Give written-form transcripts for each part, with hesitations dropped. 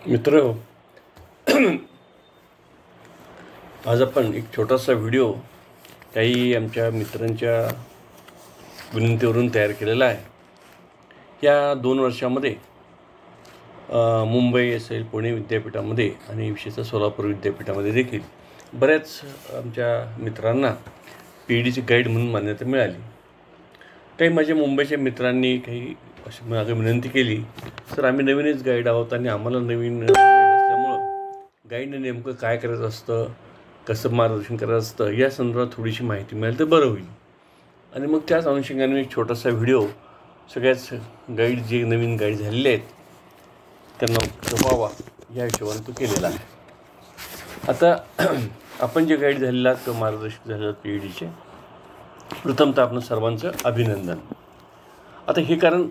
मित्र, आज आपण एक छोटासा व्हिडिओ काही आमच्या मित्रांच्या विनंतीवरून तयार केलेला आहे. या 2 वर्षामध्ये मुंबई असेल, पुणे विद्यापीठामध्ये आणि विशेषतः सोलापूर विद्यापीठामध्ये देखील बऱ्याच आमच्या मित्रांना PhDची गाईड म्हणून मान्यता मिळाली. काही माझ्या मुंबईच्या मित्रांनी काही अशी मागे विनंती केली, सर आम्ही नवीनच गाईड आहोत आणि आम्हाला नवीन गाईड असल्यामुळं गाईडने नेमकं काय करायचं असतं, कसं मार्गदर्शन करायचं असतं या संदर्भात थोडीशी माहिती मिळाली तर बरं होईल. आणि मग त्याच अनुषंगाने एक छोटासा व्हिडिओ सगळ्याच गाईड जे नवीन गाईड झालेले आहेत त्यांना व्हावा या हिशोबाने तो केलेला आहे. आता आपण जे गाईड झालेला आहात किंवा मार्गदर्शक झालेला आहात PhDचे, प्रथमतः आपण सर्वांचं अभिनंदन. आता हे कारण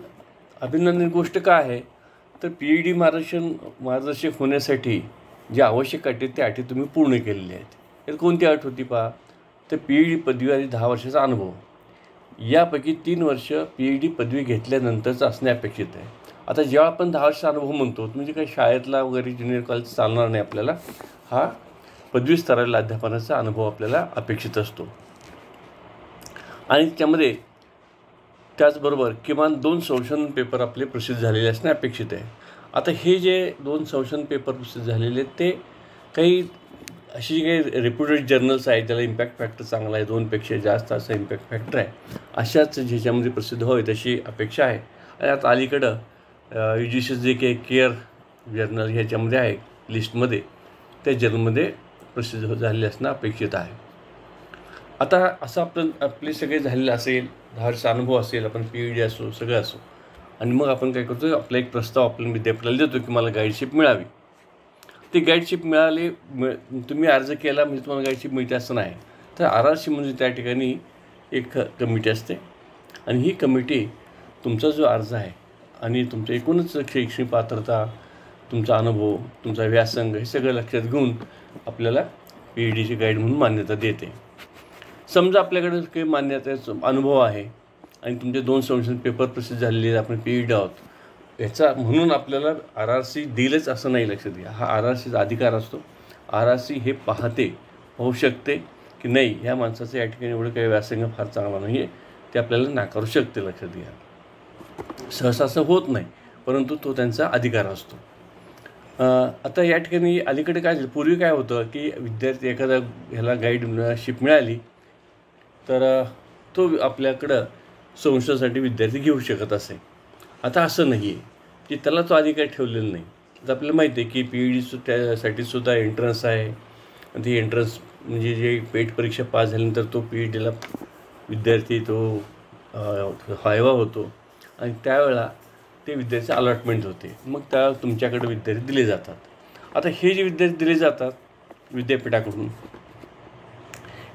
अभिनंदन गोष्ट काय आहे तर PhD मार्गदर्शक होण्यासाठी जे आवश्यक अटी त्या अटी तुम्ही पूर्ण केलेल्या आहेत. तर कोणती अट होती पहा, तर PhD पदवी आणि 10 वर्षाचा अनुभव. यापैकी 3 वर्ष PhD पदवी घेतल्यानंतरच असणे अपेक्षित आहे. आता जेव्हा आपण 10 वर्षाचा अनुभव म्हणतो म्हणजे काही शाळेतला वगैरे ज्युनियर कॉलेज चालणार नाही, आपल्याला हा पदवी स्तराला अध्यापनाचा अनुभव आपल्याला अपेक्षित असतो. आणि त्यामध्ये त्याचबरोबर किमान 2 संशोधन पेपर आपले प्रसिद्ध झालेले असणे अपेक्षित आहे. आता हे जे 2 संशोधन पेपर प्रसिद्ध झालेले ते काही अशी काही रेप्युटेड जर्नल्स आहेत ज्याला इम्पॅक्ट फॅक्टर चांगला आहे, 2पेक्षा जास्त असा इम्पॅक्ट फॅक्टर आहे, अशाच ज्याच्यामध्ये प्रसिद्ध होईल तशी अपेक्षा आहे. आणि आता अलीकडं UGC जे काही केअर जर्नल ह्याच्यामध्ये आहे लिस्टमध्ये, त्या जर्नलमध्ये प्रसिद्ध झालेले असणं अपेक्षित आहे. आता असं आपले सगळे झालेलं असेल, 10 वर्षाचा अनुभव असेल, आपण PhD असो, सगळं असो, आणि मग आपण काय करतो, आपला एक प्रस्ताव आपण विद्यापीठाला देतो की मला गाईडशिप मिळावी. ती गाईडशिप तुम्ही अर्ज केला म्हणजे तुम्हाला गाईडशिप मिळते असं नाही. तर RRC म्हणजे त्या ठिकाणी एक कमिटी असते आणि ही कमिटी तुमचा जो अर्ज आहे आणि तुमच्या एकूणच शैक्षणिक पात्रता, तुमचा अनुभव, तुमचा व्यासंग हे सगळं लक्षात घेऊन आपल्याला PhDची गाईड म्हणून मान्यता देते. समजा आपल्याकडे काही मान्यतेचा अनुभव आहे आणि तुमचे 2 संशोधन पेपर प्रसिद्ध झालेले आहेत, आपण PhD आहोत, याचा म्हणून आपल्याला RRC देईलच असं नाही, लक्षात घ्या. हा RRCचा अधिकार असतो. RRC हे पाहू शकते की नाही ह्या माणसाचं या ठिकाणी एवढं काही व्यासंग फार चांगला नाही आहे, ते आपल्याला नाकारू शकते, लक्षात घ्या. सहसा असं होत नाही, परंतु तो त्यांचा अधिकार असतो. आता या ठिकाणी अलीकडे काय झालं, पूर्वी काय होतं की विद्यार्थी एखादा ह्याला गाईडशिप मिळाली तर तो आपल्याकडं संशोधनासाठी विद्यार्थी घेऊ शकत असे. आता असं नाही आहे की त्याला तो अधिकार ठेवलेला नाही. तर आपल्याला माहिती आहे की PhD त्यासाठी सुद्धा एंट्रन्स आहे. ती एंट्रन्स म्हणजे जे पेट परीक्षा पास झाल्यानंतर तो PhDला विद्यार्थी तो व्हायवा होतो आणि त्यावेळेला ते विद्यार्थी अलॉटमेंट होते. मग त्या तुमच्याकडे विद्यार्थी दिले जातात. आता हे जे विद्यार्थी दिले जातात विद्यापीठाकडून,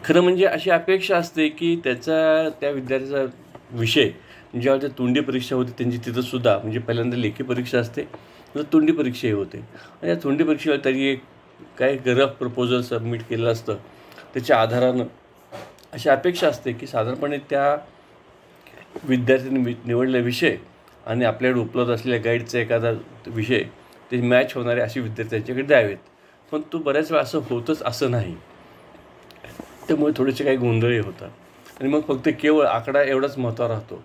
खरं म्हणजे अशी अपेक्षा असते की त्या विद्यार्थ्याचा विषय जेव्हा त्या तोंडी परीक्षा होते त्यांची तिथंसुद्धा म्हणजे पहिल्यांदा लेखी परीक्षा असते, तर तोंडी परीक्षाही होते. आणि या तोंडी परीक्षेला त्यांनी एक काय रफ प्रपोजल सबमिट केलं असतं, त्याच्या आधारानं अशी अपेक्षा असते की साधारणपणे त्या विद्यार्थ्यांनी निवडलेला विषय आणि आपल्याकडे उपलब्ध असलेल्या गाईडचा एखादा विषय ते मॅच होणारे असे विद्यार्थ्यांच्याकडे द्यावेत. पण तो बऱ्याच वेळा असं होतच असं नाही. त्यामुळे थोडेसे काही गोंधळही होतात आणि मग फक्त केवळ आकडा एवढाच महत्त्व राहतो.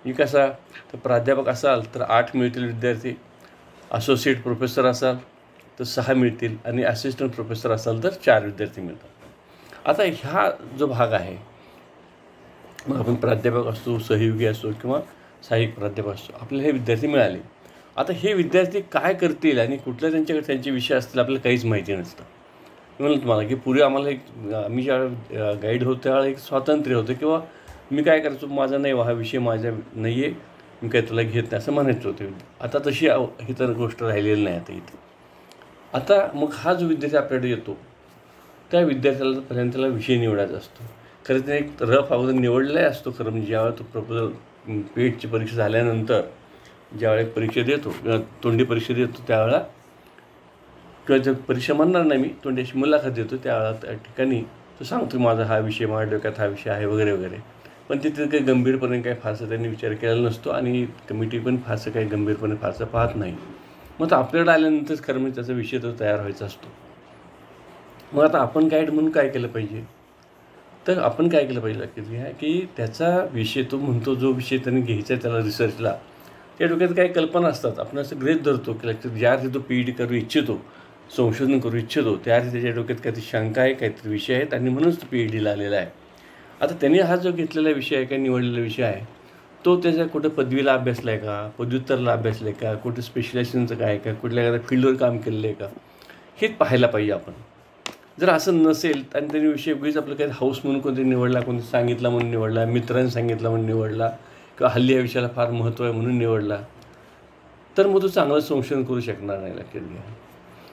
म्हणजे कसा, तर प्राध्यापक असाल तर 8 मिळतील विद्यार्थी, असोसिएट प्रोफेसर असाल तर 6 मिळतील आणि असिस्टंट प्रोफेसर असाल तर 4 विद्यार्थी मिळतात. आता ह्या जो भाग आहे, मग आपण प्राध्यापक असतो, सहयोगी असतो किंवा सहाय्यक प्राध्यापक असतो, आपल्याला हे विद्यार्थी मिळाले. आता हे विद्यार्थी काय करतील आणि कुठल्या त्यांचे विषय असतील आपल्याला काहीच माहिती नसतं. मी म्हणलं तुम्हाला की पूर्वी आम्हाला आम्ही ज्या गाईड होतो त्यावेळेला एक स्वातंत्र्य होतं किंवा मी काय करायचो, माझा नाही हा विषय माझा नाही आहे, मी काय तुला घेत नाही असं म्हणायचं होते. आता तशी ही तर गोष्ट राहिलेली नाही आता इथे. आता मग हा जो विद्यार्थी आपल्याकडे येतो त्या विद्यार्थ्याला पहिल्यांदा त्याला विषय निवडायचा असतो. खरं त्याने एक रफ अगोदर निवडलेला असतो. खरं म्हणजे ज्यावेळेला तो प्रपोजल PhDची परीक्षा झाल्यानंतर ज्यावेळेला परीक्षा देतो किंवा तोंडी परीक्षा देतो त्यावेळेला, किंवा जर परीक्षा म्हणणार नाही मी, तोंडी मुलाखत देतो त्यावेळेला त्या ठिकाणी तो सांगतो माझा हा विषय, माझ्या डोक्यात हा विषय आहे वगैरे वगैरे. पण तिथे काही गंभीरपणे काही फारसा त्यांनी विचार केलेला नसतो आणि कमिटी पण फारसं काही गंभीरपणे फारसं पाहत नाही. मग आता आपल्याकडे आल्यानंतरच खरं म्हणजे त्याचा विषय तो तयार व्हायचा असतो. मग आता आपण गाईड म्हणून काय केलं पाहिजे, तर आपण काय केलं पाहिजे लक्षात घ्या की त्याचा विषय तो म्हणतो, जो विषय त्याने घ्यायचा आहे त्याला रिसर्चला, त्या डोक्यात काही कल्पना असतात. आपण असं गृहीत धरतो की लक्षात ज्या अर्थी तो PhD करू इच्छितो, संशोधन करू इच्छितो, त्या अर्थी त्याच्या डोक्यात काहीतरी शंका आहे, काहीतरी विषय आहेत आणि म्हणूनच तो PhDला आलेला आहे. आता त्यांनी हा जो घेतलेला विषय आहे, काही निवडलेला विषय आहे, तो त्याच्या कुठं पदवीला अभ्यासला आहे का, पदव्युत्तरला अभ्यासला आहे का, कुठं स्पेशलायझेशनचं काय आहे का, कुठल्या एखाद्या फील्डवर काम केलेलं आहे का, हेच पाहायला पाहिजे आपण. जर असं नसेल आणि त्यांनी विषय उगीच आपलं काही हाऊस म्हणून कोणतरी निवडला, कोणतरी सांगितला म्हणून निवडला, मित्रांनी सांगितला म्हणून निवडला, किंवा हल्ली या विषयाला फार महत्त्व आहे म्हणून निवडला, तर मग तो चांगलं संशोधन करू शकणार नाही. लक्षात घ्या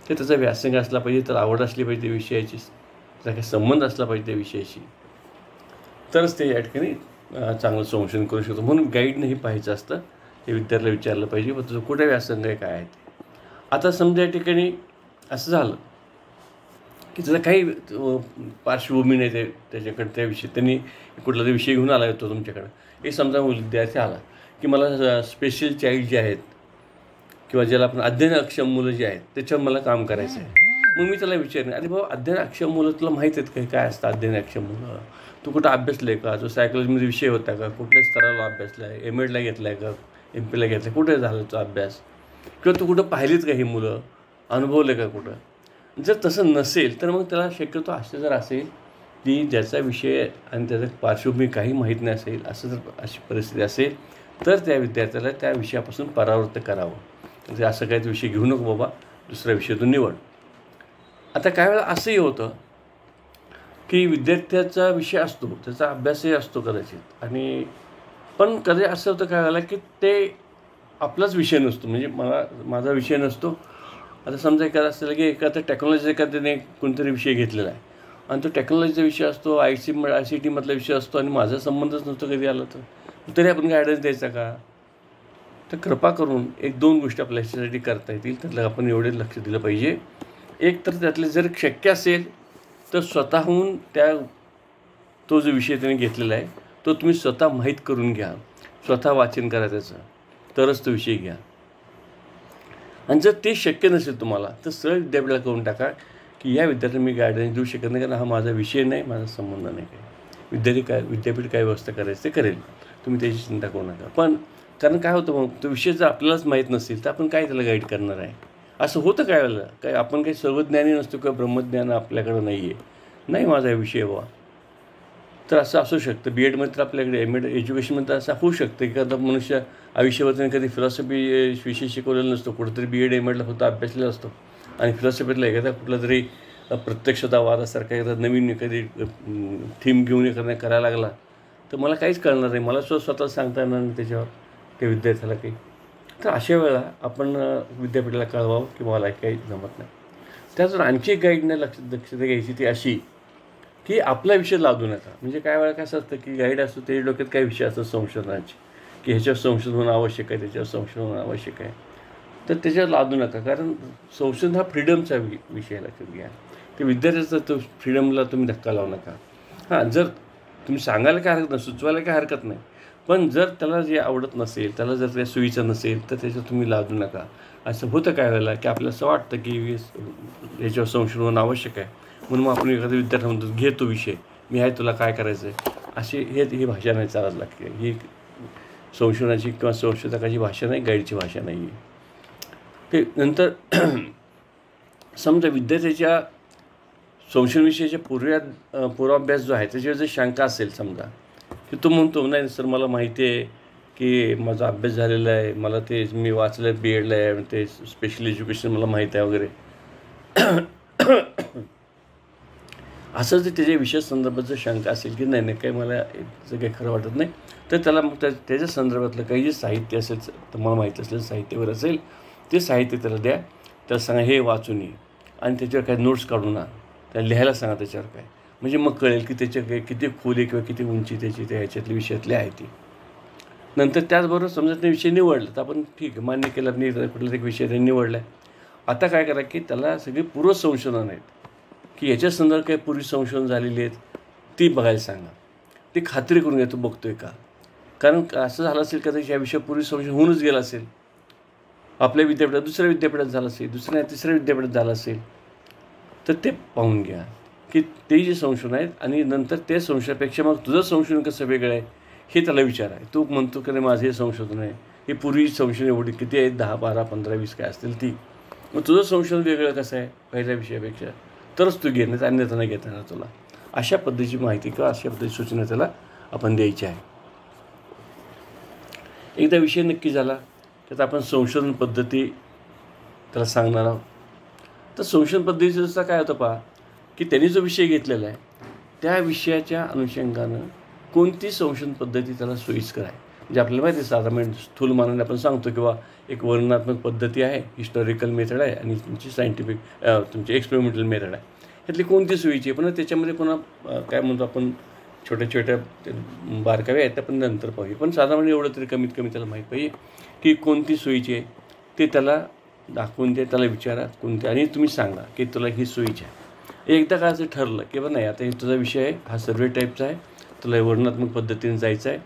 तर त्याचा व्यासंग असला पाहिजे, तर आवड असली पाहिजे त्या विषयाची, त्याचा काही संबंध असला पाहिजे त्या विषयाशी, तरच ते या ठिकाणी चांगलं संशोधन करू शकतो. म्हणून गाईडनंही पाहायचं असतं, ते विद्यार्थ्याला विचारलं पाहिजे व तुझं कुठे व्यासंग आहे, काय आहे ते. आता समजा या ठिकाणी असं झालं की त्याचा काही पार्श्वभूमी नाही, ते त्याच्याकडे त्या विषय त्यांनी कुठला तरी विषय घेऊन आला होतो तुमच्याकडं. हे समजा विद्यार्थी आला की मला स्पेशल चाइल्ड जे आहेत किंवा ज्याला आपण अध्ययन अक्षम मुलं जे आहेत त्याच्यावर मला काम करायचं आहे. मग मी त्याला विचारणे, अरे बाबा अध्ययन अक्षम मुलं तुला माहीत आहेत का, काय असतं अध्ययन अक्षम मुलं, तू कुठं अभ्यासलं आहे का, जो सायकोलॉजीमध्ये विषय होता का, कुठल्या स्तराला अभ्यासला आहे, MEdला घेतला आहे का, MP ला घेतला आहे, कुठे झाला तो अभ्यास, किंवा तू कुठं पाहिलीच का ही मुलं, अनुभवले का कुठं. जर तसं नसेल तर मग त्याला शक्यतो असं जर असेल की ज्याचा विषय आणि त्याचा पार्श्वभूमी काही माहीत नाही असेल, असं जर अशी परिस्थिती असेल तर त्या विद्यार्थ्याला त्या विषयापासून परावृत्त करावं. म्हणजे असं काही विषय घेऊ नको बाबा, दुसऱ्या विषयातून निवड. आता काय वेळा असंही होतं की विद्यार्थ्याचा विषय असतो, त्याचा अभ्यासही असतो कदाचित, आणि पण कधी असं होतं काय वेळेला की ते आपलाच विषय नसतो, म्हणजे माझा विषय नसतो. आता समजा एखादा असेल की एखादा टेक्नॉलॉजी एखाद्याने कोणतरी विषय घेतलेला आहे आणि तो टेक्नॉलॉजीचा विषय असतो, ICT मधला विषय असतो आणि माझा संबंधच नसतो कधी आला तर तरी आपण गायडन्स द्यायचा का. तर कृपा करून 1-2 गोष्टी आपल्या ह्याच्यासाठी करता येतील, त्यातलं आपण एवढे लक्ष दिलं पाहिजे. एक तर त्यातले जर शक्य असेल तर स्वतःहून तो जो विषय त्याने घेतलेला आहे तो तुम्ही स्वतः माहीत करून घ्या, स्वतः वाचन करा त्याचं, तरच तो विषय घ्या. आणि जर ते शक्य नसेल तुम्हाला तर सरळ विद्यापीठाला करून टाका की या विद्यार्थ्यांना मी गायडन्स देऊ शकत नाही, कारण हा माझा विषय नाही, माझा संबंध नाही. काय विद्यापीठ काय व्यवस्था करायचं ते करेल, तुम्ही त्याची चिंता करू नका. पण कारण काय होतं, मग तो विषय जर आपल्यालाच माहीत नसेल तर आपण काय त्याला गाईड करणार आहे. असं होतं काय वेळेला, काय आपण काही सर्वज्ञानी नसतो किंवा ब्रह्मज्ञान आपल्याकडं नाही आहे, नाही माझा विषय बाबा, तर असं असू शकतं. BEdमध्ये तर आपल्याकडे MAd एज्युकेशनमध्ये तर असं होऊ शकतं की एखादा मनुष्य आयुष्यभर त्याने कधी फिलॉसॉफी विषय शिकवलेला नसतो, कुठंतरी BEd MAdला फक्त अभ्यासलेला असतो आणि फिलॉसॉफीतला एखादा कुठला तरी प्रत्यक्षतावादासारखा एखादा नवीन एखादी थीम घेऊन एखादा करायला लागला तर मला काहीच कळणार नाही, मला स्वतः सांगता येणार नाही त्याच्यावर त्या विद्यार्थ्याला काही. तर अशा वेळेला आपण विद्यापीठाला कळवावं की मला काही जमत नाही. त्याचबरोबर आणखी एक गाईडने दक्षता घ्यायची ती अशी की आपला विषय लादू नका. म्हणजे काय वेळा कसं असतं की गाईड असतो ते डोक्यात काही विषय असतात संशोधनाचे, की ह्याच्यावर संशोधन होणं आवश्यक आहे, त्याच्यावर संशोधन होणं आवश्यक आहे, तर त्याच्यावर लादू नका. कारण संशोधन हा फ्रीडमचा विषय लक्षात घ्या. ते विद्यार्थ्याचा तो फ्रीडमला तुम्ही धक्का लावू नका. हां, जर तुम्ही सांगायला काय हरकत नाही, सुचवायला काय हरकत नाही, पण जर त्याला जे आवडत नसेल, त्याला जर त्या सोयीचं नसेल तर त्याच्यावर तुम्ही लादू नका. असं होतं काय वेळेला की आपल्याला असं वाटतं की याच्यावर संशोधन होणं आवश्यक आहे, म्हणून मग आपण एखाद्या विद्यार्थी म्हणतो घे तो विषय, मी आहे, तुला काय करायचं आहे, अशी ही भाषा नाही चालत लागते. ही संशोधनाची किंवा संशोधकाची भाषा नाही, गाईडची भाषा नाही आहे. ते नंतर समजा विद्यार्थ्याच्या संशोधन विषयाच्या पूर्वाभ्यास जो आहे त्याच्यावर जर शंका असेल, समजा की तो म्हणतो नाही सर मला माहिती आहे की माझा अभ्यास झालेला आहे, मला ते मी वाचलं BEdला आहे, ते स्पेशल एज्युकेशन मला माहीत आहे वगैरे, असं जर त्याच्या विषय संदर्भात जर शंका असेल की नाही काही मला याचं काही खरं वाटत नाही, तर त्याला मग त्याच्या संदर्भातलं काही जे साहित्य असेल, तुम्हाला माहीत असलेलं साहित्यावर असेल ते साहित्य त्याला द्या. त्याला सांगा हे वाचून ये आणि त्याच्यावर काही नोट्स काढून ना त्याला लिहायला सांगा त्याच्यावर काय, म्हणजे मग कळेल की त्याच्या काही किती खोली किंवा किती उंची त्याची त्या ह्याच्यातल्या विषयातली आहे ती. नंतर त्याचबरोबर समजा ते विषय निवडलं तर आपण ठीक आहे मान्य केलं, नाही कुठला एक विषय त्यांनी निवडला आहे. आता काय करा की त्याला सगळी पूर्वसंशोधन आहेत की याच्या संदर्भात काही पूर्वी संशोधन झालेली आहेत ती बघायला सांगा. ती खात्री करून घ्या तो बघतोय का, कारण असं झालं असेल कदाचित या विषयापूर्वी संशोधन होऊनच गेलं असेल आपल्या विद्यापीठात दुसऱ्या विद्यापीठात झालं असेल, दुसऱ्या तिसऱ्या विद्यापीठात झालं असेल, तर ते पाहून घ्या की ते जे संशोधन आहेत आणि नंतर ते संशोधनापेक्षा मग तुझं संशोधन कसं वेगळं आहे हे त्याला विचार आहे. तू म्हणतो की माझं हे संशोधन आहे, हे पूर्वी संशोधन एवढी किती आहेत 10, 12, 15, 20 काय असतील ती, मग तुझं संशोधन वेगळं कसं आहे पहिल्या विषयापेक्षा, तरच तू घेण्यात अन्यथा नाही घेता येणार तुला. अशा पद्धतीची माहिती किंवा अशा पद्धतीची सूचना त्याला आपण द्यायची आहे. एकदा विषय नक्की झाला त्यात आपण संशोधन पद्धती त्याला सांगणार आहोत. तर संशोधन पद्धतीचं जसं काय होतं पहा की त्यांनी जो विषय घेतलेला आहे त्या विषयाच्या अनुषंगानं कोणती संशोधन पद्धती त्याला सोयीस्कर आहे. म्हणजे आपल्याला माहिती आहे साधारण स्थूल मानाने आपण सांगतो किंवा एक वर्णनात्मक पद्धती आहे, हिस्टॉरिकल मेथड आहे आणि तुमची सायंटिफिक तुमची एक्सपेरिमेंटल मेथड आहे. ह्यातली कोणती सोयीची आहे, पण त्याच्यामध्ये पुन्हा काय म्हणतो आपण छोट्या छोट्या बारकावे आहेत त्या पण नंतर पाहूया. पण साधारण एवढं तरी कमीत कमी त्याला माहीत पाहिजे की कोणती सोयीची आहे ते त्याला दाखवून द्या, त्याला विचारा कोणते आणि तुम्ही सांगा की तुला ही सोयीची आहे. एकदा काय असं ठरलं की नाही आता हे तुझा विषय आहे, हा सर्वे टाईपचा आहे, तुला वर्णनात्मक पद्धतीने जायचं आहे,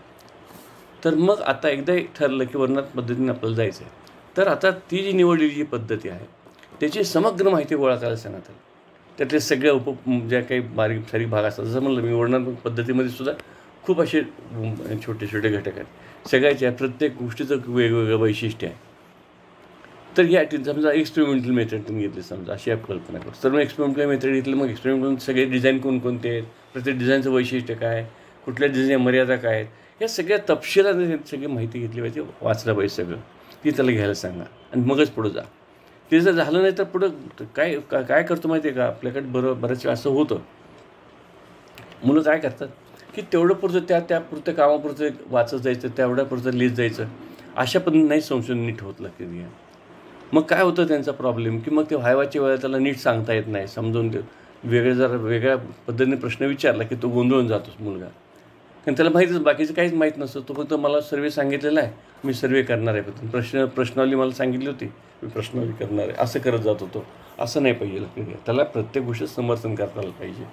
तर मग आता एकदा ठरलं की वर्णनात्मक पद्धतीने आपल्याला जायचं आहे, तर आता ती जी निवडलेली जी पद्धती आहे त्याची समग्र माहिती गोळा करायला सांगा त्याला. त्यातले सगळ्या ज्या काही बारीक सारीक भाग असतात, जसं म्हणलं मी वर्णनात्मक पद्धतीमध्ये सुद्धा खूप असे छोटे छोटे घटक आहेत, सगळ्याच्या प्रत्येक गोष्टीचं वेगवेगळं वैशिष्ट्य आहे. तर या समजा एक्सपेरिमेंटल मेथड तुम्ही घेतली समजा अशी आप कल्पना करू. तर मग एक्सपेरिमेंटल मेथड घेतलं, मग एक्सपेरिमेंटल सगळे डिझाईन कोणकोणते आहेत, प्रत्येक डिझाईनचं वैशिष्ट्य काय, कुठल्या डिझाईन मर्यादा काय आहेत, या सगळ्या तपशिलाने सगळी माहिती घेतली पाहिजे, वाचलं पाहिजे सगळं, ती त्याला घ्यायला सांगा आणि मगच पुढं जा. ते जर झालं नाही तर पुढं काय काय करतो माहिती आहे का, आपल्याकडे बऱ्याच वेळा असं होतं, मुलं काय करतात की तेवढं पुरतं त्यापुरतं कामापुरतं वाचत जायचं, तेवढ्यापुरतं लिहित जायचं, अशा पद्धतीने नाही संशोधन नीट होत लक्षात घ्या. मग काय होतं त्यांचा प्रॉब्लेम की मग ते व्हायवाच्या वेळेला त्याला नीट सांगता येत नाही, समजून ते वेगळ्या पद्धतीने प्रश्न विचारला की तो गोंधळून जातोच मुलगा, कारण त्याला माहीतच बाकीचं काहीच माहीत नसतं. तो फक्त मला सर्वे सांगितलेला आहे, मी सर्वे करणार आहे, प्रश्नावली मला सांगितली होती, मी प्रश्नावली करणार आहे, असं करत जात होतो. असं नाही पाहिजे लक्षात घ्या. त्याला प्रत्येक गोष्ट समर्थन करता आलं पाहिजे.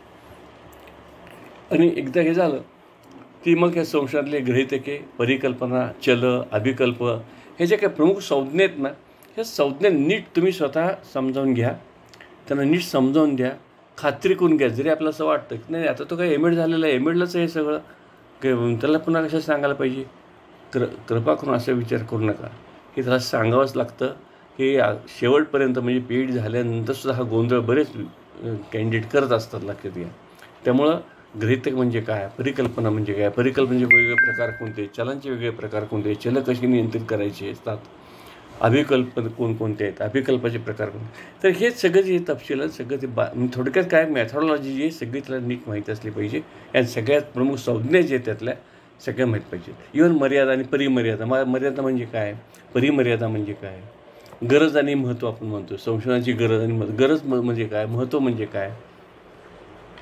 आणि एकदा हे झालं की मग या संशोधनातले गृहीतके, परिकल्पना, चल, अभिकल्प हे जे काही प्रमुख संज्ञा आहेत ना, ह्या संज्ञा नीट तुम्ही स्वतः समजावून घ्या, त्यांना नीट समजावून द्या, खात्री करून घ्या. जरी आपल्याला असं वाटतं की नाही आता तो काही एम एड झालेला आहे, एम एडलाच हे सगळं त्याला पुन्हा कशा सांगायला पाहिजे, कृपा करून असा विचार करू नका की त्याला सांगावंच लागतं. हे शेवटपर्यंत म्हणजे पी एच डी झाल्यानंतरसुद्धा हा गोंधळ बरेच कॅन्डिडेट करत असतात लक्षात घ्या. त्यामुळं गृहीतक म्हणजे काय, परिकल्पना म्हणजे काय, परिकल्पनेचे वेगवेगळे प्रकार कोणते, चलांचे वेगळे प्रकार कोणते, चल कशी नियंत्रित करायचे असतात, अभिकल्प कोणकोणते आहेत, अभिकल्पाचे प्रकार कोणते. तर हे सगळं जे तपशील सगळं ते थोडक्यात काय मॅथॉडॉलॉजी जी सगळी त्याला नीट माहिती असली पाहिजे. या सगळ्यात प्रमुख संज्ञा जे आहेत त्यातल्या सगळ्या माहीत पाहिजे. इव्हन मर्यादा आणि परिमर्यादा, मर्यादा म्हणजे काय, परिमर्यादा म्हणजे काय, गरज आणि महत्त्व आपण म्हणतो, संशोधनाची गरज आणि गरज म्हणजे काय, महत्त्व म्हणजे काय.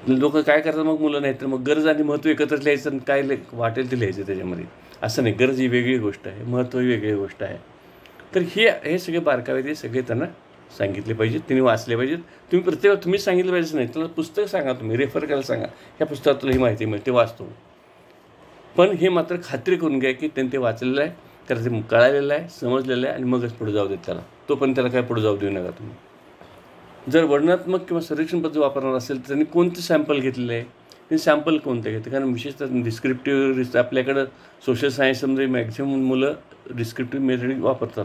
लोक काय करतात मग मुलं नाही तर मग गरज आणि महत्त्व एकत्रच लिहायचं आणि काय वाटेल ते लिहायचं त्याच्यामध्ये, असं नाही. गरज ही वेगळी गोष्ट आहे, महत्त्व ही वेगळी गोष्ट आहे. तर हे सगळे बारकावे ते सगळे त्यांना सांगितले पाहिजेत, त्यांनी वाचले पाहिजेत. तुम्ही प्रत्येक तुम्ही सांगितलं पाहिजे नाही, त्याला पुस्तक सांगा, तुम्ही रेफर करायला सांगा, ह्या पुस्तकात तुला ही माहिती मिळते, वाचतो. पण हे मात्र खात्री करून घ्या की त्यांनी ते वाचलेलं आहे, त्याला ते कळालेलं आहे, समजलेलं आहे आणि मगच पुढे जाऊ देत त्याला. तो पण त्याला काय पुढे जाऊ देऊ नका तुम्ही. जर वर्णनात्मक किंवा सर्वेक्षण पद्धती वापरणार असेल तर त्यांनी कोणते सॅम्पल घेतलेले आहे, ते सॅम्पल कोणते घेते, कारण विशेषतः डिस्क्रिप्टिव्ह आपल्याकडं सोशल सायन्समध्ये मॅक्झिमम मुलं डिस्क्रिप्टिव्ह मेथड वापरतात.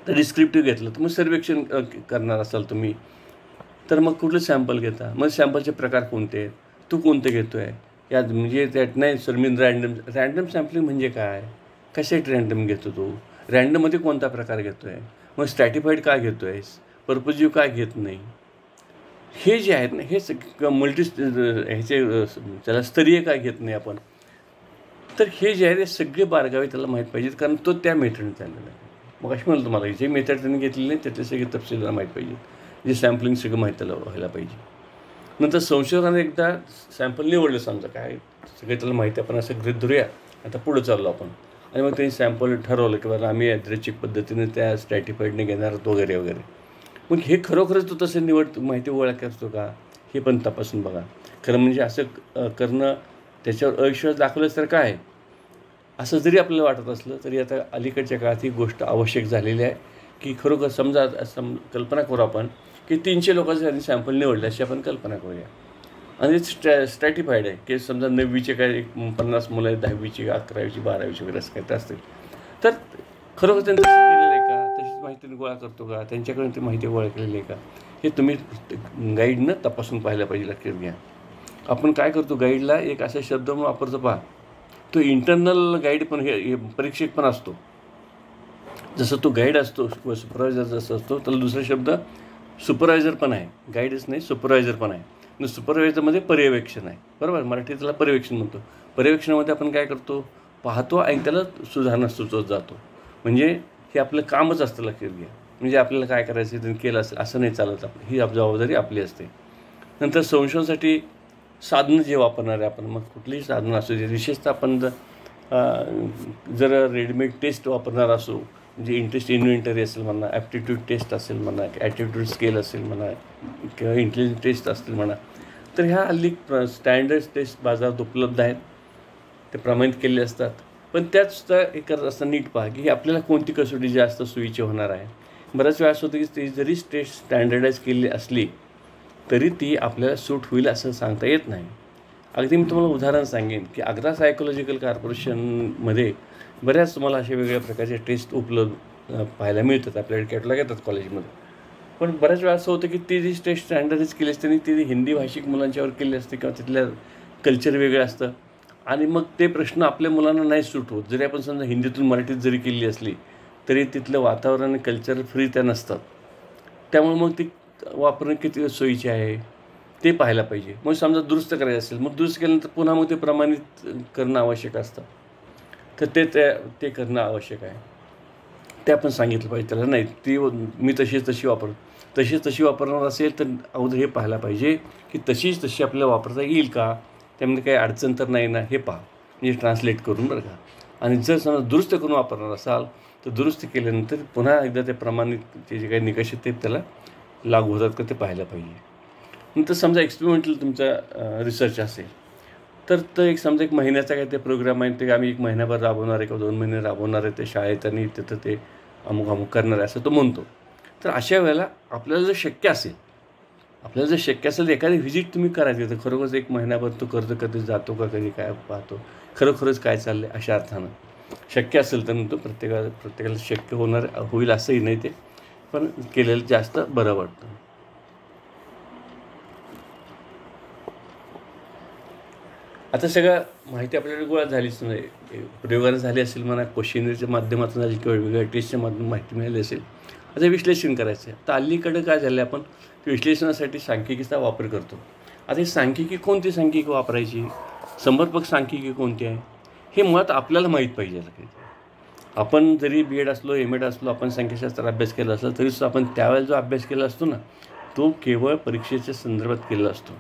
तर डिस्क्रिप्टिव्ह घेतलं तर मग सर्वेक्षण करणार असाल तुम्ही तर मग कुठलं सॅम्पल घेता, मग सॅम्पलचे प्रकार कोणते आहेत, तू कोणते घेतो आहे यात, म्हणजे त्यात नाही सर मी रॅन्डम सॅम्पलिंग म्हणजे काय, कशासाठी रॅन्डम घेतो तू, रॅन्डममध्ये कोणता प्रकार घेतो आहे, मग स्ट्रॅटिफाईड काय घेतो आहेस, पर्पजिव्ह काय घेत नाही, हे जे आहेत ना हे ह्याचे त्याला स्तरीय काय घेत नाही आपण. तर हे जे आहे ते सगळे बारकावे त्याला माहीत पाहिजेत, कारण तो त्या मेथडने चाललेला आहे. मग अशी म्हणलं तुम्हाला जे मेथड त्यांनी घेतलेली नाही त्यातले सगळे तपशील त्याला माहीत पाहिजे, जे सॅम्पलिंग सगळं माहीत त्याला व्हायला पाहिजे. नंतर संशोधनाने एकदा सॅम्पल निवडलं समजा काय सगळे त्याला माहिती आपण असं गृहीत धरूया, आता पुढं चाललो आपण आणि मग त्यांनी सॅम्पल ठरवलं की बाबा आम्ही यादृच्छिक पद्धतीने त्या स्ट्रॅटिफाईडने घेणार वगैरे वगैरे. मग हे खरोखरच तो तसं माहिती गोळा करतो का हे पण तपासून बघा. खरं म्हणजे असं करणं त्याच्यावर अविश्वास दाखवल्यास तर काय, असं जरी आपल्याला वाटत असलं तरी आता अलीकडच्या काळात ही गोष्ट आवश्यक झालेली आहे की खरोखर समजा कल्पना करू आपण की 300 लोकांचे सॅम्पल निवडले अशी आपण कल्पना करूया. आणि स्ट्रॅटिफाईड आहे की समजा 9वीचे काय 50 मुलं आहेत, 10वीची 11वीची 12वीची वगैरे असं काही असतील. तर खरोखर त्यांनी तसं केलेलं आहे का, तशीच माहिती गोळा करतो का, त्यांच्याकडून ती माहिती गोळा केलेली आहे का, हे तुम्ही गाईडनं तपासून पाहायला पाहिजे. लक्षात घ्या. आपण काय करतो, गाईडला एक असा शब्द वापरतो पहा, तो इंटरनल गाईड पण हे परीक्षक पण असतो. जसं तो गाईड असतो सुपरवायझर जसं असतो, त्याला दुसरा शब्द सुपरवायझर पण आहे. गाईडच नाही, सुपरवायझर पण आहे. आणि सुपरवायझरमध्ये पर्यवेक्षण आहे, बरोबर. मराठीत त्याला पर्यवेक्षण म्हणतो. पर्यवेक्षणामध्ये आपण काय करतो, पाहतो आणि त्याला सुधारणा सुचवत जातो. म्हणजे हे आपलं कामच असतं. लक्षात घ्या. म्हणजे आपल्याला काय करायचं त्यांनी केलं असेल असं नाही चालत. आपली ही जबाबदारी आपली असते. नंतर संशोधनासाठी साधनं जे वापरणार आहे आपण, मग कुठलीही साधनं असू दे, विशेषतः आपण जर रेडीमेड टेस्ट वापरणार असो, म्हणजे इंटरेस्ट इन्व्हेंटरी असेल म्हणा, ॲप्टिट्यूड टेस्ट असेल म्हणा, ॲटिट्यूड स्केल असेल म्हणा, किंवा इंटेलिजन्स टेस्ट असतील म्हणा, तर ह्या हल्ली स्टँडर्ड टेस्ट बाजारात उपलब्ध आहेत. ते प्रमाणित केले असतात. पण त्याचसुद्धा हे करत असताना नीट पहा की आपल्याला कोणती कसोटी जास्त सोयीची होणार आहे. बऱ्याच वेळा असं होतं की ती जरी टेस्ट स्टँडर्डाईज केली असली तरी ती आपल्याला सूट होईल असं सांगता येत नाही. अगदी मी तुम्हाला उदाहरण सांगेन की आग्रा सायकोलॉजिकल कॉर्पोरेशनमध्ये बऱ्याच तुम्हाला अशा वेगवेगळ्या प्रकारचे टेस्ट उपलब्ध पाहायला मिळतात. आपल्याकडे कॅटलॉग येतात कॉलेजमध्ये. पण बऱ्याच वेळा असं होतं की ती जी टेस्ट स्टँडर्डाईज केली असते आणि ती हिंदी भाषिक मुलांच्यावर केली असते किंवा तिथल्या कल्चर वेगळं असतं आणि मग ते प्रश्न आपल्या मुलांना नाही सूट होत. जरी आपण समजा हिंदीतून मराठीत जरी केली असली तरी तिथलं वातावरण आणि कल्चर फ्री त्या नसतात. त्यामुळे मग ती वापरणं किती सोयीचे आहे ते पाहायला पाहिजे. मग समजा दुरुस्त करायचं असेल, मग दुरुस्त केल्यानंतर पुन्हा मग ते प्रमाणित करणं आवश्यक असतं. तर ते करणं आवश्यक आहे. ते आपण सांगितलं पाहिजे त्याला. नाही ती मी तशी वापरणार असेल तर अगोदर हे पाहायला पाहिजे की तशी आपल्याला वापरता येईल का, त्यामध्ये काही अडचण तर नाही ना, हे पहा. म्हणजे ट्रान्सलेट करून बरं का. आणि जर समजा दुरुस्त करून वापरणार असाल तर दुरुस्त केल्यानंतर पुन्हा एकदा ते प्रमाणित जे काही निकष आहेत ते त्याला लागू होतात का ते पाहायला पाहिजे. नंतर समजा एक्सपेरिमेंटल तुमचा रिसर्च असेल तर एक समजा एक महिन्याचा काय ते प्रोग्राम आहे, ते आम्ही 1 महिनाभर राबवणार आहे किंवा 2 महिने राबवणार आहे, ते शाळेत आणि तिथं ते अमुक करणार आहे असं तो म्हणतो. तर अशा वेळेला आपल्याला जर शक्य असेल एखादी व्हिजिट तुम्ही करायची. तर खरोखरच 1 महिनाभर तो कर्ज कधी जातो का, कधी काय पाहतो, खरोखरच काय चाललं आहे अशा अर्थानं शक्य असेल तर तो प्रत्येकाला शक्य होईल असंही नाही ते, पण केलेलं जास्त बरं वाटतं. आता सगळं माहिती आपल्याकडे गोळा झालीच नाही, प्रयोगाने झाली असेल म्हणा, क्वेश्चनरीच्या माध्यमातून झाली किंवा वेगवेगळ्या टेस्टच्या माध्यमातून माहिती मिळाली असेल. आता विश्लेषण करायचं आहे. तर अलीकडं काय झालं, आपण विश्लेषणासाठी सांख्यिकीचा वापर करतो. आता ही सांख्यिकी कोणती सांख्यिकी वापरायची, समर्पक सांख्यिकी कोणती आहे, हे मुळात आपल्याला माहीत पाहिजे. आपण जरी BEd असलो, MAd असलो, आपण संख्याशास्त्र अभ्यास केला असला तरीसुद्धा आपण त्यावेळेला जो अभ्यास केला असतो ना, तो केवळ परीक्षेच्या संदर्भात केलेला असतो.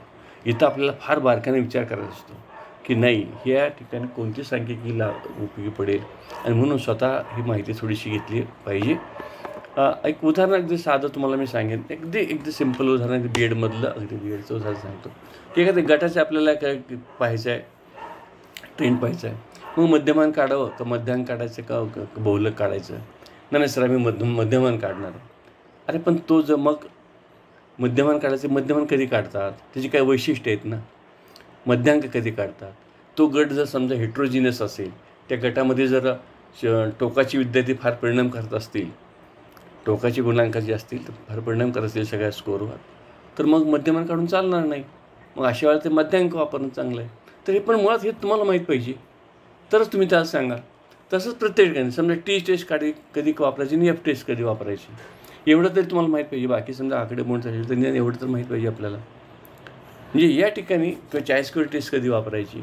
इथं आपल्याला फार बारकाईने विचार करायचा असतो की नाही ह्या ठिकाणी कोणती सांख्यिकीला उपयोगी पडेल, आणि म्हणून स्वतः ही माहिती थोडीशी घेतली पाहिजे. एक उदाहरण अगदी साधं तुम्हाला मी सांगेन, अगदी सिम्पल उदाहरण BEdमधलं, BEdचं उदाहरण सांगतो की एखाद्या गटाचं आपल्याला काय पाहायचं आहे, ट्रेंड पाहायचं आहे. मग मध्यमान काढावं का मध्यांक काढायचं का बहुलक काढायचं, नाही सर आम्ही मध्यमान काढणार. अरे पण तो जर मग मध्यमान काढायचे, मध्यमान कधी काढतात, त्याची काही वैशिष्ट्य आहेत ना, मध्यांक कधी काढतात. तो गट जर समजा हेट्रोजिनस असेल, त्या गटामध्ये जर टोकाची विद्यार्थी फार परिणाम करत असतील, टोकाची गुणांकाची असतील तर फार परिणाम करत असतील सगळ्या स्कोअरवर, तर मग मध्यमान काढून चालणार नाही. मग अशा वेळेला ते मध्यांक वापरणं चांगलं आहे. तर हे पण मुळात हे तुम्हाला माहीत पाहिजे तरच तुम्ही त्याला सांगा. तसंच प्रत्येक ठिकाणी समजा टेस्ट कधी वापरायची आणि टेस्ट कधी वापरायची, एवढं तरी तुम्हाला माहीत पाहिजे. बाकी समजा आकडेमोड झाली तर एवढं तर माहीत पाहिजे आपल्याला. म्हणजे या ठिकाणी किंवा स्क्वेअर टेस्ट कधी वापरायची,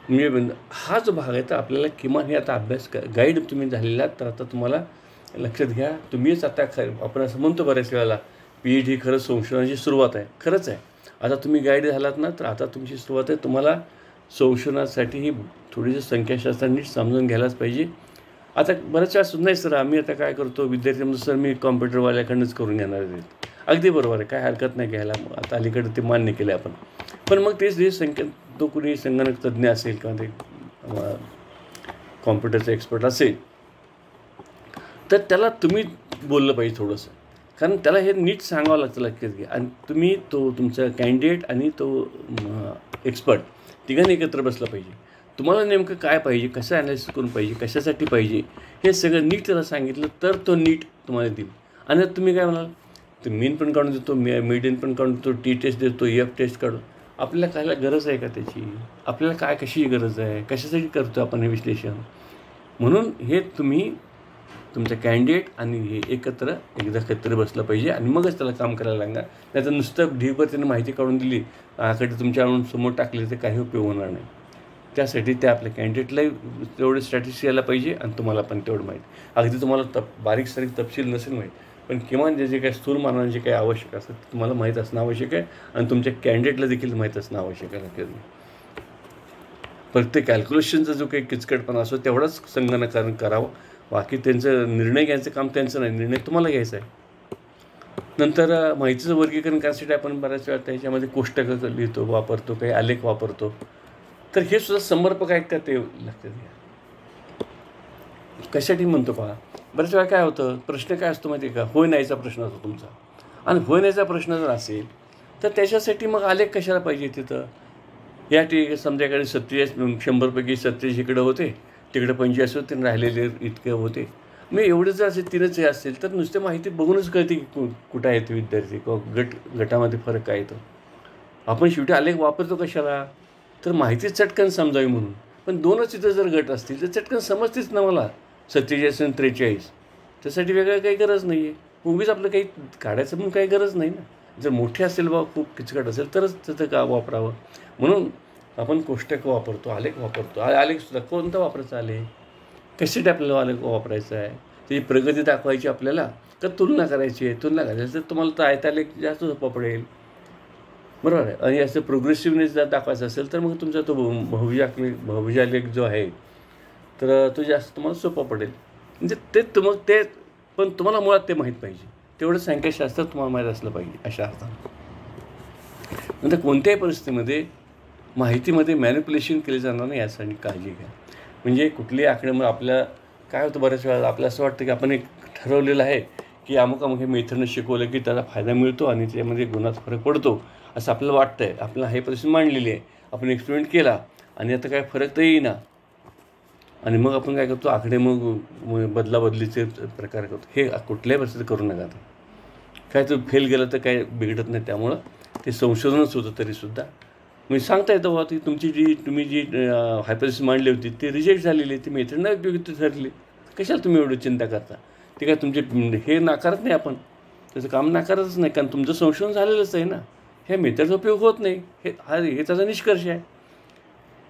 म्हणजे हा जो भाग आहे तर आपल्याला किमान हे आता अभ्यास गाईड तुम्ही झालेला तर आता तुम्हाला लक्षात घ्या. तुम्हीच आता आपण असं म्हणतो बऱ्याच वेळेला PhD ही खरंच संशोधनाची सुरुवात आहे. खरंच आहे. आता तुम्ही गाईड झालात ना, तर आता तुमची सुरुवात आहे. तुम्हाला संशोधनासाठी ही थोडीशी संख्याशास्त्र नीट समजून घ्यायलाच पाहिजे. आता बऱ्याच वेळा सुद्धा नाही सर आम्ही आता काय करतो, विद्यार्थी म्हणतो सर मी कॉम्प्युटरवाल्याकडनंच करून घेणार आहेत. अगदी बरोबर आहे, काय हरकत नाही घ्यायला. आता अलीकडे ते मान्य केलं आहे आपण. पण मग तेच जे तो कुणी संगणक तज्ज्ञ असेल किंवा ते कॉम्प्युटरचा एक्सपर्ट असेल तर त्याला तुम्ही बोललं पाहिजे थोडंसं, कारण त्याला हे नीट सांगावं लागतं लक्षात घ्या. आणि तुम्ही तो तुमचा कॅन्डिडेट आणि तो एक्सपर्ट तिघांनी एकत्र बसला पाहिजे. तुम्हाला नेमकं काय पाहिजे, कसं ॲनालिसिस करून पाहिजे, कशासाठी पाहिजे, हे सगळं नीट त्याला सांगितलं तर तो नीट तुम्हाला देईल. आणि तुम्ही काय म्हणाल, तर मीन पण काढून देतो, मीडियन पण काढून देतो, टी टेस्ट देतो, एफ टेस्ट काढून. आपल्याला कायला गरज आहे का त्याची? आपल्याला काय कशी गरज आहे, कशासाठी करतो आपण हे विश्लेषण? म्हणून हे तुम्ही तुमचं कॅन्डिडेट आणि हे एकत्र बसलं पाहिजे आणि मगच त्याला काम करायला लागणार. नाही तर नुसतं ढीगभर त्याने माहिती काढून दिली, आकडे तुमच्या आणून समोर टाकले तर काही उपयोग होणार नाही. त्यासाठी त्या आपल्या कॅन्डिडेटलाही तेवढे स्ट्रॅटेजी यायला पाहिजे आणि तुम्हाला पण तेवढं माहिती. अगदी तुम्हाला बारीक सारीक तपशील नसेल माहीत, पण किमान जे काही स्थूल मानाने जे काही आवश्यक असतं ते तुम्हाला माहीत असणं आवश्यक आहे आणि तुमच्या कॅन्डिडेटला देखील माहीत असणं आवश्यक आहे. प्रत्येक कॅल्क्युलेशनचा जो काही किचकटपणा असतो तेवढाच संगणकानं करावं. बाकी त्यांचं निर्णय घ्यायचं काम त्यांचं नाही, निर्णय तुम्हाला घ्यायचा आहे. नंतर माहितीचं वर्गीकरण करण्यासाठी आपण बऱ्याच वेळा त्याच्यामध्ये कोष्टकं लिहितो, वापरतो, काही आलेख वापरतो. तर हे सुद्धा समर्पक आहेत का ते लक्षात घ्या. कशासाठी म्हणतो पहा, बऱ्याच वेळा काय होतं, प्रश्न काय असतो माहिती आहे का, होय नाहीचा प्रश्न असतो तुमचा. आणि होय नाहीचा प्रश्न जर असेल तर त्याच्यासाठी मग आलेख कशाला पाहिजे तिथं. या ठिकाणी समजाकडे 100पैकी 47 इकडं होते, तिकडे 85 होते, राहिलेले इतके होते. मग एवढं जर असेल 3च हे असेल तर नुसते माहिती बघूनच कळते की कुठं आहेत विद्यार्थी किंवा गटामध्ये फरक काय येतो. आपण शेवटी आलेख वापरतो कशाला, तर माहिती चटकन समजावी म्हणून. पण 2च इथं जर गट असतील तर चटकन समजतेच ना मला, 47 आणि 43. त्यासाठी वेगळं काही गरज नाही आहे. उगीच आपलं काही काढायचं पण काही गरज नाही ना. जर मोठे असेल बा खूप किचकट असेल तरच त्याचं का वापरावं. म्हणून आपण कोष्टक वापरतो, आलेख वापरतो. आलेखसुद्धा कोणता वापरायचा आलेख, कशासाठी आपल्याला आलेख वापरायचा आहे, त्याची प्रगती दाखवायची आपल्याला तर तुलना करायची आहे. तुलना करायची तर तुम्हाला तर आयतालेख जास्त सोपा पडेल, बरोबर आहे. आणि असं प्रोग्रेसिव्हनेस जर दाखवायचं असेल तर मग तुमचा तो बहुभुजालेख जो आहे तर तो जास्त तुम्हाला सोपा पडेल. म्हणजे ते पण तुम्हाला मुळात ते माहीत पाहिजे, तेवढं संख्याशास्त्र तुम्हाला माहीत असलं पाहिजे अशा अर्थानं. नंतर कोणत्याही परिस्थितीमध्ये माहितीमध्ये मॅनिप्युलेशन केले जाणार नाही यासाठी काळजी घ्या. म्हणजे कुठलीही आकडेमोड आपल्या काय होतं, बऱ्याच वेळा आपल्याला असं वाटतं की आपण एक ठरवलेलं आहे की अमुक हे मेथडनं शिकवलं की त्याला फायदा मिळतो आणि त्यामध्ये गुणात फरक पडतो असं आपल्याला वाटतं आहे. आपल्याला हे परिस्थिती मांडलेली आहे, आपण एक्सपेरिमेंट केला आणि आता काय फरक तर येईना आणि मग आपण काय करतो, आकडे मग बदलाबदलीचे प्रकार करतो. हे कुठल्याही परिस्थितीत करू नका. काय तो फेल गेलं तर काय बिघडत नाही, त्यामुळं ते संशोधनच होतं तरीसुद्धा. म्हणजे सांगता येतं बाबा ती तुम्ही जी हायपोथेसिस मांडली होती ती रिजेक्ट झालेली, ती मेथड नाही उपयोगी ठरली, कशाला तुम्ही एवढी चिंता करता. ते काय तुमचे हे नाकारत नाही, आपण त्याचं काम नाकारतच नाही, कारण तुमचं संशोधन झालेलंच आहे ना. ह्या मेथडचा उपयोग होत नाही हे त्याचा निष्कर्ष आहे.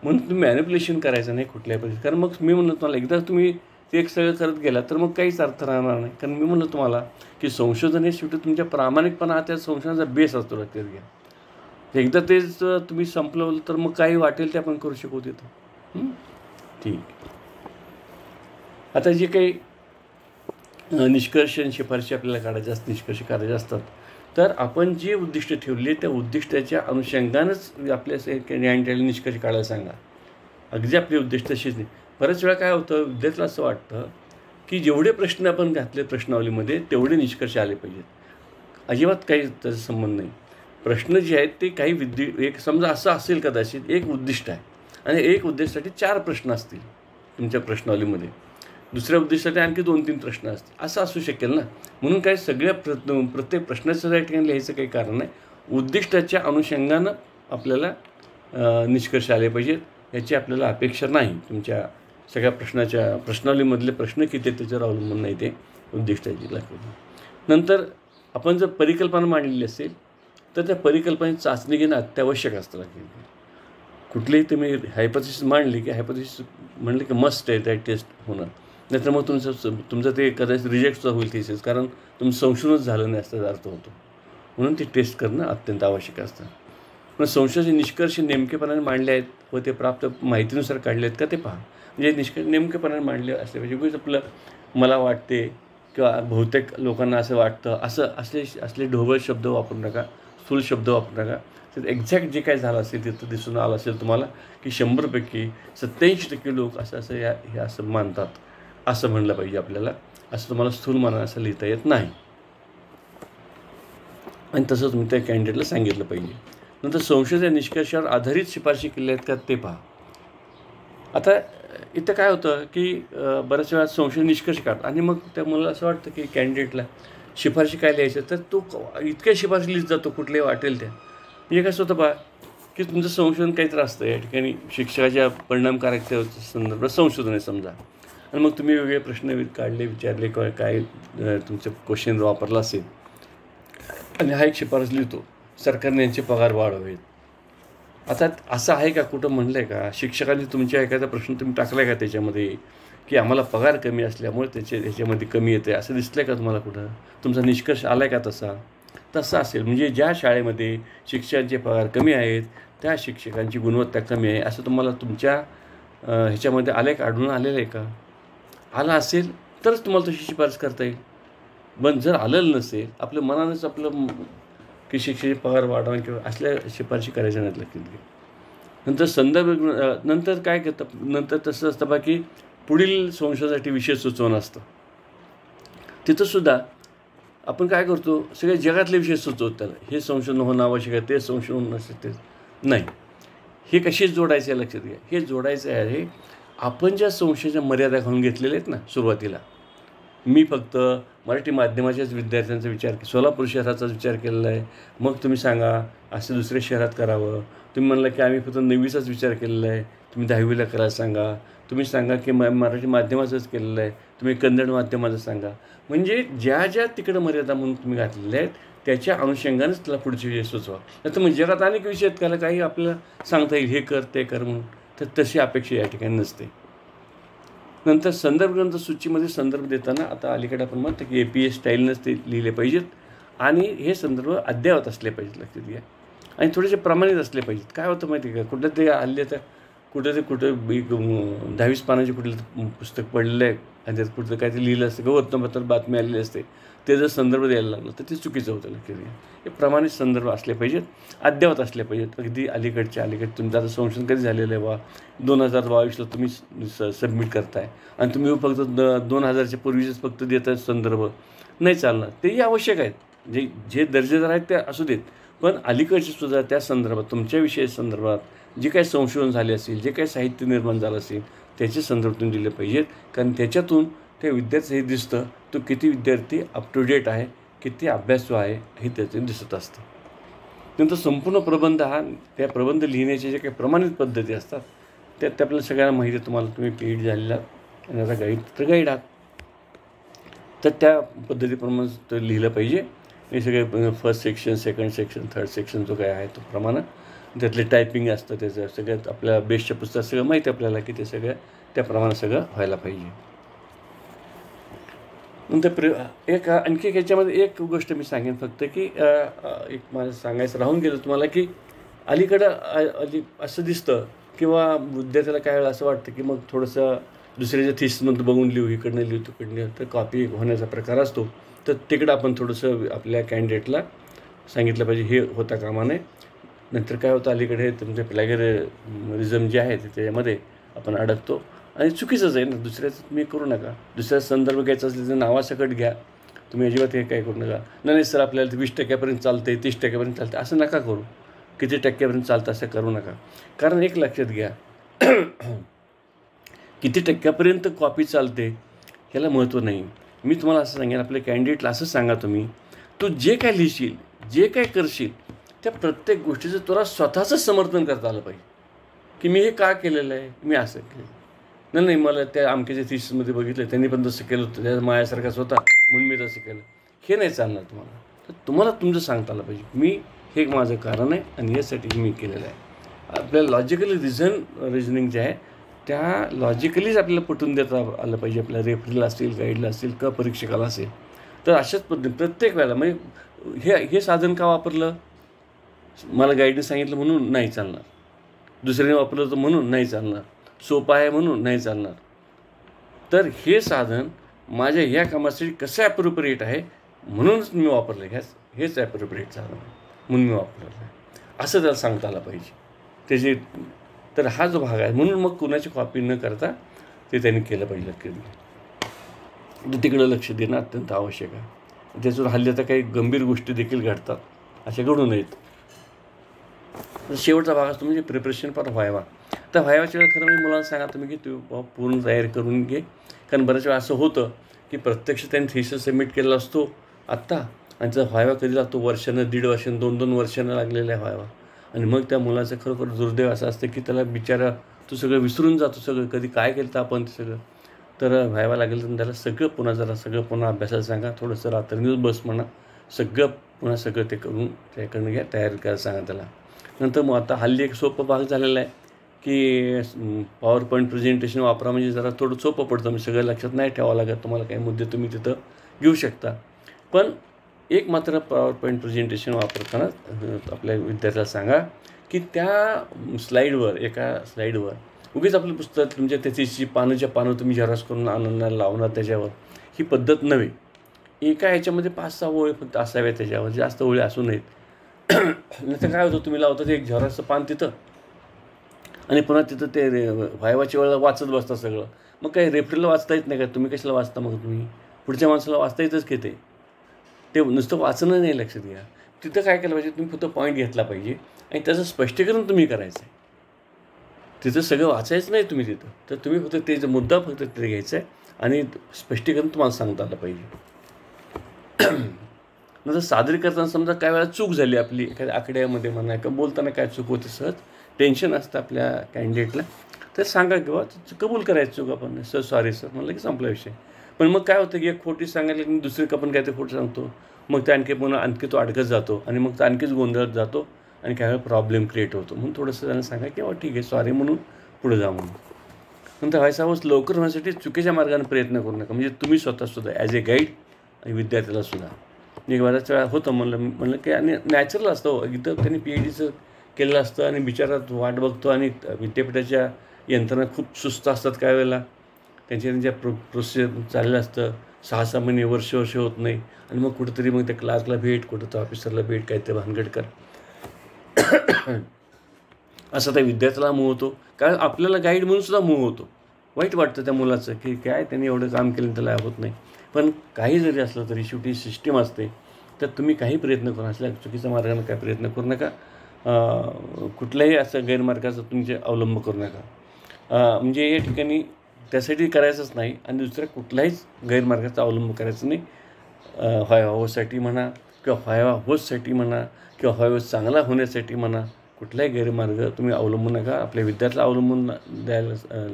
म्हणून तुम्ही मॅनिप्युलेशन करायचं नाही कुठल्याही परिस्थितीत. कारण मग मी म्हणलं तुम्हाला, एकदा तुम्ही ते एक सगळं करत गेला तर मग काहीच अर्थ राहणार नाही. कारण मी म्हणलं तुम्हाला की संशोधन हे शेवटी तुमच्या प्रामाणिकपणा हा त्या संशोधनाचा बेस असतो, लक्षात घ्या. एकदा तेच तुम्ही संपलं तर मग काही वाटेल ते आपण करू शकू तिथं. ठीक. आता जे काही निष्कर्ष आणि शिफारशी आपल्याला काढायचे असतात, निष्कर्ष काढायचे असतात, तर आपण जी उद्दिष्ट ठेवली त्या उद्दिष्टाच्या अनुषंगानंच आपल्या न्यायालयाला निष्कर्ष काढायला सांगा. अगदी आपली उद्दिष्ट तशीच नाही. बऱ्याच वेळा काय होतं, विद्यार्थ्याला असं वाटतं की जेवढे प्रश्न आपण घातले प्रश्नावलीमध्ये तेवढे निष्कर्ष आले पाहिजेत. अजिबात काही त्याचा संबंध नाही. प्रश्न जे आहेत ते काही एक समजा असं असेल कदाचित एक उद्दिष्ट आहे आणि एक उद्दिष्टासाठी 4 प्रश्न असतील तुमच्या प्रश्नावलीमध्ये, दुसऱ्या उद्दिष्टासाठी आणखी 2-3 प्रश्न असतील, असं असू शकेल ना. म्हणून काय सगळ्या प्रत्येक प्रश्नाचं त्या ठिकाणी लिहायचं काही कारण नाही. उद्दिष्टाच्या अनुषंगानं आपल्याला निष्कर्ष आले पाहिजेत याची आपल्याला अपेक्षा नाही. तुमच्या सगळ्या प्रश्नावलीमधले प्रश्न किती त्याच्यावर अवलंबून नाही ते उद्दिष्टाची लागते. नंतर आपण जर परिकल्पना मांडलेली असेल तर त्या परिकल्पनेची चाचणी घेणं अत्यावश्यक असतं. कुठलीही तुम्ही हायपोथेसिस मांडली की हायपोथेसिस म्हणले की मस्ट आहे त्या टेस्ट होणं, नाहीतर मग तुमचं ते कदाचित रिजेक्टसुद्धा होईल थिसिस, कारण तुमचं संशोधनच झालं नाही असं अर्थ होतो. म्हणून ते टेस्ट करणं अत्यंत आवश्यक असतं. पण संशोधनाचे निष्कर्ष नेमकेपणाने मांडले आहेत व ते प्राप्त माहितीनुसार काढले आहेत का ते पहा. म्हणजे निष्कर्ष नेमकेपणाने मांडले असले पाहिजे. उगाच आपलं मला वाटते किंवा बहुतेक लोकांना असं वाटतं असले ढोबळ शब्द वापरू नका, स्थूल शब्द वापरू नका. तर एक्झॅक्ट जे काय झालं असेल तिथं दिसून आलं असेल तुम्हाला की 100पैकी 87% लोक असं हे असं मानतात, असं म्हणलं पाहिजे आपल्याला. असं तुम्हाला स्थूलमानाने असं लिहिता येत नाही. आणि तसं तुम्ही त्या कॅन्डिडेटला सांगितलं पाहिजे. नंतर संशोधन निष्कर्षावर आधारित शिफारशी केल्या आहेत का ते पहा. आता इथं काय होतं की बऱ्याच वेळा संशोधन निष्कर्ष काढतात आणि मग त्या मला असं वाटतं की कॅन्डिडेटला शिफारशी काय लिहायचं, तर तो इतक्या शिफारशी लिहित जातो कुठल्याही वाटेल त्या. म्हणजे कसं होतं पहा की तुमचं संशोधन काहीतरी असतं, या ठिकाणी शिक्षकाच्या परिणामकारकतेच्या संदर्भात संशोधन आहे समजा, आणि मग तुम्ही वेगवेगळे प्रश्न काढले, विचारले, काय तुमचं क्वेश्चन वापरला असेल आणि हा एक शिफारस लिहितो, सरकारने यांचे पगार वाढवावेत. आता असं आहे का, कुठं म्हणलं आहे का, शिक्षकांनी तुमच्या एखादा प्रश्न तुम्ही टाकला आहे का त्याच्यामध्ये की आम्हाला पगार कमी असल्यामुळे त्याच्यामध्ये कमी येते, असं दिसलं आहे का तुम्हाला कुठं? तुमचा निष्कर्ष आला आहे का तसा असेल म्हणजे ज्या शाळेमध्ये शिक्षकांचे पगार कमी आहेत त्या शिक्षकांची गुणवत्ता कमी आहे असं तुम्हाला तुमच्या ह्याच्यामध्ये आढळून आलेलं आहे का? आला असेल तरच तुम्हाला तशी शिफारस करता येईल. पण जर आलेलं नसेल, आपलं मनानंच आपलं की शिक्षकाचे पगार वाढवा किंवा असल्या शिफारशी करायच्या नाहीत लक्षात घ्या. नंतर नंतर काय करतं, नंतर तसं असतं बा की पुढील संशोधनासाठी विषय सुचवणं असतं. तिथंसुद्धा आपण काय करतो, सगळ्या जगातले विषय सुचवतो त्याला, हे संशोधन होणं आवश्यक आहे, ते संशोधन नसते नाही. हे कसे जोडायचे आहे लक्षात घ्या. हे जोडायचं आहे आपण ज्या संशोधनाच्या मर्यादा घालून घेतलेल्या आहेत ना सुरुवातीला. मी फक्त मराठी माध्यमाच्याच विद्यार्थ्यांचा विचार, सोलापूर शहराचाच विचार केलेला आहे, मग तुम्ही सांगा असं दुसऱ्या शहरात करावं. तुम्ही म्हणलं की आम्ही फक्त 9वीचाच विचार केलेला आहे, तुम्ही 10वीला करायला सांगा. तुम्ही सांगा की मराठी माध्यमाचंच केलेलं आहे, तुम्ही कन्नड माध्यमाचं सांगा. म्हणजे ज्या तिकडं मर्यादा म्हणून तुम्ही घातलेल्या आहेत त्याच्या अनुषंगानेच त्याला पुढचे विषय सुचवा. नाही तर मग जगात अनेक विषय आहेत, त्याला काही आपल्याला सांगता येईल हे कर ते कर म्हणून, तर तशी अपेक्षा या ठिकाणी नसते. नंतर संदर्भ ग्रंथ सूचीमध्ये संदर्भ देताना आता अलीकडे आपण म्हणतो की APA स्टाईलनंच ते लिहिले पाहिजेत आणि हे संदर्भ अद्ययावत असले पाहिजेत लक्षात घ्या, आणि थोडेसे प्रमाणित असले पाहिजेत. काय होतं माहिती आहे का, कुठं ते हल्ली तर कुठं 10-20 पानाचे कुठलं पुस्तक पडलेलं आहे आणि त्यात कुठलं काय ते लिहिलं असतं, वर्तमानपत्रात बातमी आलेली असते, ते जर संदर्भ द्यायला लागलं तर ते चुकीचं होतं लक्षात घ्या. हे प्रमाणित संदर्भ असले पाहिजेत, अद्ययावत असले पाहिजेत. अगदी अलीकडे तुमचं आता संशोधन कधी झालेलं आहे बा 2022ला तुम्ही सबमिट करताय आणि तुम्ही फक्त 2000च्या पूर्वीचेच फक्त देताय संदर्भ, नाही चालणार. तेही आवश्यक आहेत, जे दर्जेदार आहेत ते असू देत, पण अलीकडचे सुद्धा त्या संदर्भात तुमच्या विषय संदर्भात जे काही संशोधन झाले असेल, जे काही साहित्य निर्माण झालं असेल त्याचे संदर्भ तुम्ही दिले पाहिजेत. कारण त्याच्यातून त्या विद्यार्थी हे दिसतं तो किती विद्यार्थी अप टू डेट आहे, किती अभ्यासू आहे हे त्यातून दिसत असतं. नंतर संपूर्ण प्रबंध त्या प्रबंध लिहिण्याच्या ज्या काही प्रमाणित पद्धती असतात त्यात आपल्याला सगळ्यांना माहिती आहे. तुम्हाला तुम्ही PhD झालेला आणि आता गाईड आहात, तर त्या पद्धतीप्रमाणे तो लिहिलं पाहिजे. हे सगळे first section, second section, third section जो काय आहे तो प्रमाणे त्यातले टायपिंग असतं, त्याचं सगळ्यात आपल्या बेस्टच्या पुस्तकात सगळं माहिती आहे आपल्याला की ते सगळं त्याप्रमाणे सगळं व्हायला पाहिजे. नंतर आणखी ह्याच्यामध्ये एक गोष्ट मी सांगेन फक्त की एक मला सांगायचं राहून गेलं तुम्हाला की अलीकडं असं दिसतं किंवा विद्यार्थ्याला काय वेळा असं वाटतं की मग थोडंसं दुसऱ्याच्या थिसमध्ये बघून लिहू, इकडनं लिहू तिकडनं, तर कॉपी होण्याचा प्रकार असतो. तर तिकडं आपण थोडंसं आपल्या कॅन्डिडेटला सांगितलं पाहिजे हे होता कामा नये. नंतर काय होतं अलीकडे तुमचं प्लॅगरिझम जे आहे त्याच्यामध्ये आपण अडकतो आणि चुकीचंच आहे ना. दुसऱ्याचं तुम्ही करू नका. दुसऱ्याचा संदर्भ घ्यायचा असले तर नावासकट घ्या, तुम्ही अजिबात हे काय करू नका. नाही सर आपल्याला 20% चालते, 30% चालते असं नका करू. किती टक्क्यापर्यंत चालतं असं करू नका. कारण एक लक्षात घ्या, किती टक्क्यापर्यंत कॉपी चालते ह्याला महत्त्व नाही. मी तुम्हाला असं सांगेन, आपल्या कॅन्डिडेटला असं सांगा, तुम्ही तू जे काय लिहिशील, जे काय करशील त्या प्रत्येक गोष्टीचं तुला स्वतःचं समर्थन करता आलं पाहिजे की मी हे का केलेलं आहे, मी असं केलं नाही, मला त्या अमक्याच्या थिसिसमध्ये बघितलं त्यांनी पण तसं केलं होतं, त्या माझ्यासारखाच होता म्हणून मी तसं केलं, हे नाही चालणार तुम्हाला. तर तुम्हाला तुमचं सांगता आलं पाहिजे मी हे माझं कारण आहे आणि यासाठी मी केलेलं आहे. आपल्याला लॉजिकली रिझनिंग जे आहे त्या लॉजिकलीच आपल्याला पटवून देता आलं पाहिजे. आपल्या रेफरीला असेल, गाईडला असेल का परीक्षकाला असेल. तर अशाच पद्धतीने प्रत्येक वेळेला म्हणजे हे साधन का वापरलं, मला गाईडने सांगितलं म्हणून नाही चालणार, दुसऱ्याने वापरलं तर म्हणून नाही चालणार, सोपं आहे म्हणून नाही चालणार. तर हे साधन माझ्या ह्या कामासाठी कसं ॲप्रोप्रिएट आहे म्हणूनच मी वापरलं, हेच ॲप्रोप्रिएट साधन म्हणून मी वापरलं आहे. असं त्याला सांगता आलं पाहिजे त्याचे. तर हा जो भाग आहे म्हणून मग कुणाची कॉपी न करता ते त्यांनी केलं पाहिजे. तर तिकडं लक्ष देणं अत्यंत आवश्यक आहे. त्याच्यावर हल्ली आता काही गंभीर गोष्टी देखील घडतात, अशा घडू नयेत. शेवटचा भाग असतो म्हणजे प्रिपरेशन फॉर व्हायवा. तर व्हायवाच्या वेळेला खरं म्हणजे मुलांना सांगा तुम्ही की तू पूर्ण तयारी करून घे. कारण बऱ्याच वेळा असं होतं की प्रत्यक्ष त्यांनी थिसिस सबमिट केलेला असतो आत्ता, आणि त्याचा व्हायवा कधी लागतो वर्षानं, 1.5 वर्षानं, 2-2 वर्षानं लागलेला आहे व्हायवा. आणि मग त्या मुलाचं खरोखर दुर्दैव असं असतं की त्याला बिचारा तो सगळं विसरून जातो, सगळं कधी काय केलं तर आपण ते सगळं. तर व्हायवा लागेल तर त्याला सगळं पुन्हा अभ्यासाला सांगा. थोडंसं रात्री बस म्हणा, सगळं ते करून त्याकडनं घ्या, तयारी करायला सांगा त्याला. नंतर मग आता हल्ली एक सोपं भाग झालेला आहे की पॉवर पॉईंट प्रेझेंटेशन वापरा, म्हणजे जरा थोडं सोपं पडतं. म्हणजे सगळं लक्षात नाही ठेवावं लागत तुम्हाला, काही मुद्दे तुम्ही तिथं घेऊ शकता. पण एक मात्र पॉवर पॉईंट प्रेझेंटेशन वापरताना आपल्या विद्यार्थ्याला सांगा की त्या स्लाईडवर, एका स्लाईडवर उगीच आपलं पुस्तक तुमच्या त्याची पानं तुम्ही झेरॉक्स करून आनंदाला लावणार त्याच्यावर, ही पद्धत नव्हे. एका ह्याच्यामध्ये 5-6 ओळी फक्त असाव्या, त्याच्यावर जास्त ओळी असू नयेत. नाही तर काय होतं, तुम्ही लावता ते एक झेरॉक्सचं पान तिथं आणि पुन्हा तिथं ते व्हायवाच्या वेळेला वाचत बसता सगळं. मग काही रेफरीला वाचता येत नाही का? तुम्ही कशाला वाचता मग? तुम्ही पुढच्या माणसाला वाचता येतच की ते नुसतं वाचणं नाही, लक्षात घ्या. तिथं काय केलं पाहिजे, तुम्ही फक्त पॉईंट घेतला पाहिजे आणि त्याचं स्पष्टीकरण तुम्ही करायचं आहे. तिथं सगळं वाचायचं नाही तुम्ही तिथं, तर तुम्ही फक्त त्याचा मुद्दा फक्त तिथे घ्यायचा आहे आणि स्पष्टीकरण तुम्हाला सांगता आलं पाहिजे. नंतर सादरी करताना समजा काय वेळा चूक झाली आपली, एखाद्या आकड्यामध्ये म्हणा किंवा बोलताना काय चूक होते, सहज टेन्शन असतं आपल्या कॅन्डिडेटला, तर सांगा किंवा कबूल करायचं चूक आपण, सर सॉरी सर म्हणलं की संपला विषय. पण मग काय होतं की एक खोटी सांगायला की दुसरी आपण काय ते खोटं सांगतो, मग ते आणखी तो अडकत जातो आणि मग तो आणखीच गोंधळत जातो आणि काही वेळा प्रॉब्लेम क्रिएट होतो. म्हणून थोडंसं त्यांना सांगा की ठीक आहे सॉरी म्हणून पुढे जा म्हणून. नंतर व्हायचं लवकर होण्यासाठी चुकीच्या मार्गाने प्रयत्न करू नका. म्हणजे तुम्ही स्वतःसुद्धा ॲज ए गाईड आणि विद्यार्थ्यालासुद्धा. एक बऱ्याच वेळा होतं म्हणलं की आणि नॅचरल असतं, इथं त्यांनी PhDचं केलेलं असतं आणि बिचारात वाट बघतो आणि विद्यापीठाच्या यंत्रणा खूप सुस्त असतात काही वेळेला, त्यांच्या प्रोसेस चाललेलं असतं. 6-6 महिने वर्ष होत नाही आणि मग कुठेतरी मग त्या क्लार्कला भेट, कुठं तर ऑफिसरला भेट, काय ते भानगड कर. असं त्या विद्यार्थ्याला मोह होतो, कारण आपल्याला गाईड म्हणून सुद्धा मोह होतो. वाईट वाटतं त्या मुलाचं की काय त्यांनी एवढं काम केलं त्याला होत नाही. पण काही जरी असलं तरी शेवटी सिस्टीम असते, तर तुम्ही काही प्रयत्न करू, असल्या चुकीच्या मार्गाने काय प्रयत्न करू नका. कुठल्याही असं गैरमार्गाचा तुमचे अवलंब करू नका. म्हणजे या ठिकाणी त्यासाठी करायचंच नाही आणि दुसऱ्या कुठल्याहीच गैरमार्गाचा अवलंब करायचा नाही. व्हायवासाठी म्हणा किंवा व्हायवा होसाठी म्हणा किंवा व्हायवा चांगला होण्यासाठी म्हणा, कुठलाही गैरमार्ग तुम्ही अवलंबू नका. आपल्या विद्यार्थ्याला अवलंबून द्यायला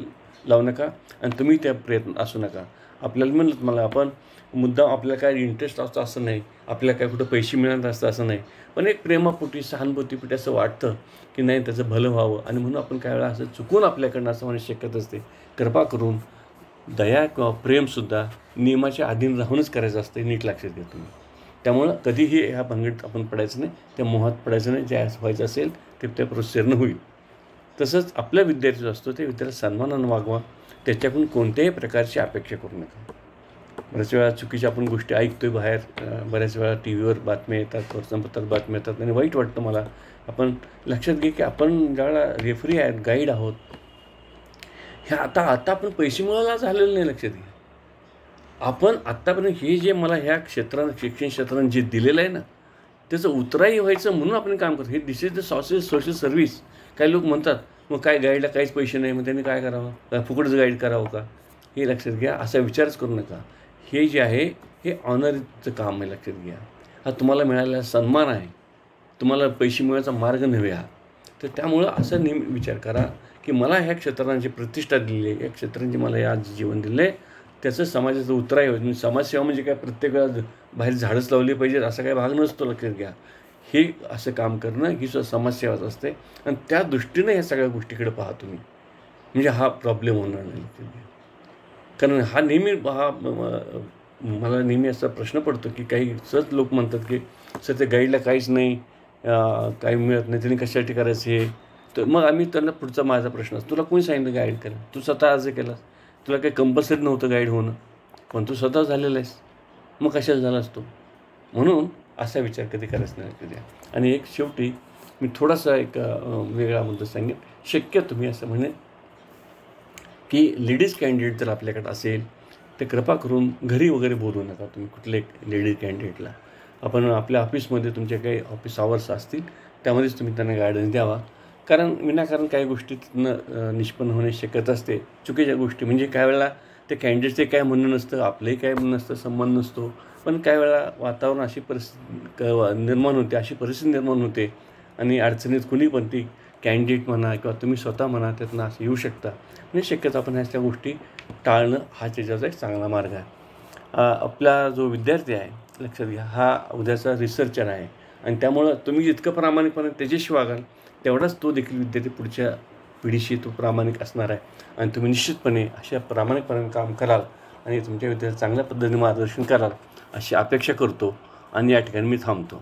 लावू नका आणि तुम्ही त्या प्रयत्न असू नका. आपल्याला म्हणलं मला आपण मुद्दाम आपल्याला काय इंटरेस्ट असतो असं नाही, आपल्याला काय कुठं पैसे मिळणार असतं असं नाही, पण एक प्रेमापोटी सहानुभूतीपोटी असं वाटतं की नाही त्याचं भलं व्हावं आणि म्हणून आपण काय वेळा असं चुकून आपल्याकडनं असं होण्याची शक्यता असते. कृपा करून दया किंवा प्रेमसुद्धा नियमाच्या अधीन राहूनच करायचं असतं, नीट लक्षात घ्या तुम्ही. त्यामुळं कधीही ह्या भानगडीत आपण पडायचं नाही, त्या मोहात पडायचं नाही. ज्या व्हायचं असेल ते त्या प्रोसेसरनं होईल. तसंच आपल्या विद्यार्थी जो असतो ते विद्यार्थी सन्मानानं वागवा, त्याच्याकडून कोणत्याही प्रकारची अपेक्षा करू नका. बऱ्याच वेळा चुकीच्या आपण गोष्टी ऐकतोय बाहेर, बऱ्याच वेळा टीव्हीवर बातम्या येतात, वर्तमानपत्रात बातम्या येतात आणि वाईट वाटतं मला. आपण लक्षात घे की आपण ज्यावेळेला रेफरी आहेत, गाईड आहोत, ह्या आता आपण पैसे मिळायला झालेलं नाही. लक्षात घ्या, आपण आत्तापर्यंत हे जे मला ह्या शिक्षण क्षेत्रानं जे दिलेलं आहे ना, त्याचं उतराई व्हायचं म्हणून आपण काम करतो. हे दिस इज द सोशल सर्व्हिस. काही लोक म्हणतात मग काय गाईडला काहीच पैसे नाही, मग त्यांनी काय करावं, काय फुकटच गाईड करावं का? हे लक्षात घ्या, असा विचारच करू नका. हे जे आहे हे ऑनरचं काम आहे, लक्षात घ्या. हा तुम्हाला मिळालेला सन्मान आहे, तुम्हाला पैसे मिळण्याचा मार्ग नव्हे हा. तर त्यामुळं असं नेहमी विचार करा की मला ह्या क्षेत्रांची प्रतिष्ठा दिली आहे, या क्षेत्रांची मला हे आज जीवन दिलं आहे, त्याचं समाजाचं उतराई होईल. समाजसेवा म्हणजे काय प्रत्येक वेळा बाहेर झाडच लावली पाहिजेत असा काही भाग नसतो. लक्षात घ्या, हे असं काम करणं ही सुद्धा समाजसेवाच असते आणि त्या दृष्टीने ह्या सगळ्या गोष्टीकडे पहा तुम्ही, म्हणजे हा प्रॉब्लेम होणार नाही. लक्षात घ्या, कारण हा नेहमी मला नेहमी असा प्रश्न पडतो की काही सहज लोक म्हणतात की सर ते गाईडला काहीच नाही, काही मिळत नाही, त्यांनी कशासाठी करायचं हे. तर मग आम्ही त्यांना पुढचा माझा प्रश्न असतो, तुला कोणी सांगितलं गाईड करा? तू स्वतः अर्ज केलास, तुला काही कंपल्सरी नव्हतं गाईड होणं, पण तू स्वतः झालेला आहेस, मग कशाला झाला असतो? म्हणून असा विचार कधी करायचा नाही कधी. आणि एक शेवटी मी थोडासा एक वेगळा मुद्दा सांगेन. शक्यतो मी असं म्हणेन की लेडीज कॅन्डिडेट जर आपल्याकडे असेल तर कृपा करून घरी वगैरे बोलवू नका तुम्ही कुठले लेडीज कॅन्डिडेटला. आपण आपल्या ऑफिसमध्ये तुमचे काही ऑफिस आवर्स असतील त्यामध्येच तुम्ही त्यांना गायडन्स द्यावा. कारण विनाकारण काही गोष्टीतनं निष्पन्न होणे शक्यता असते. चुकीच्या गोष्टी म्हणजे काही वेळेला ते कॅन्डिडेटचे काय म्हणणं नसतं, आपलंही काय म्हणणं नसतं, संबंध नसतो. पण काही वेळा वातावरण अशी निर्माण होते, अशी परिस्थिती निर्माण होते आणि अडचणीत कुणी पण ती कॅन्डिडेट म्हणा किंवा तुम्ही स्वतः म्हणा त्यातनं असं येऊ शकता. म्हणजे शक्यतो आपण ह्या गोष्टी टाळणं हा त्याच्याचा एक चांगला मार्ग आहे. आपला जो विद्यार्थी आहे लक्षात घ्या, हा उद्याचा रिसर्चर आहे आणि त्यामुळं तुम्ही जितकं प्रामाणिकपणे त्याच्याशी वागाल तेवढाच तो देखील विद्यार्थी पुढच्या पिढीशी तो प्रामाणिक असणार आहे आणि तुम्ही निश्चितपणे अशा प्रामाणिकपणे काम कराल आणि तुमच्या विद्यार्थ्याला चांगल्या पद्धतीने मार्गदर्शन कराल अशी अपेक्षा करतो आणि या ठिकाणी मी थांबतो.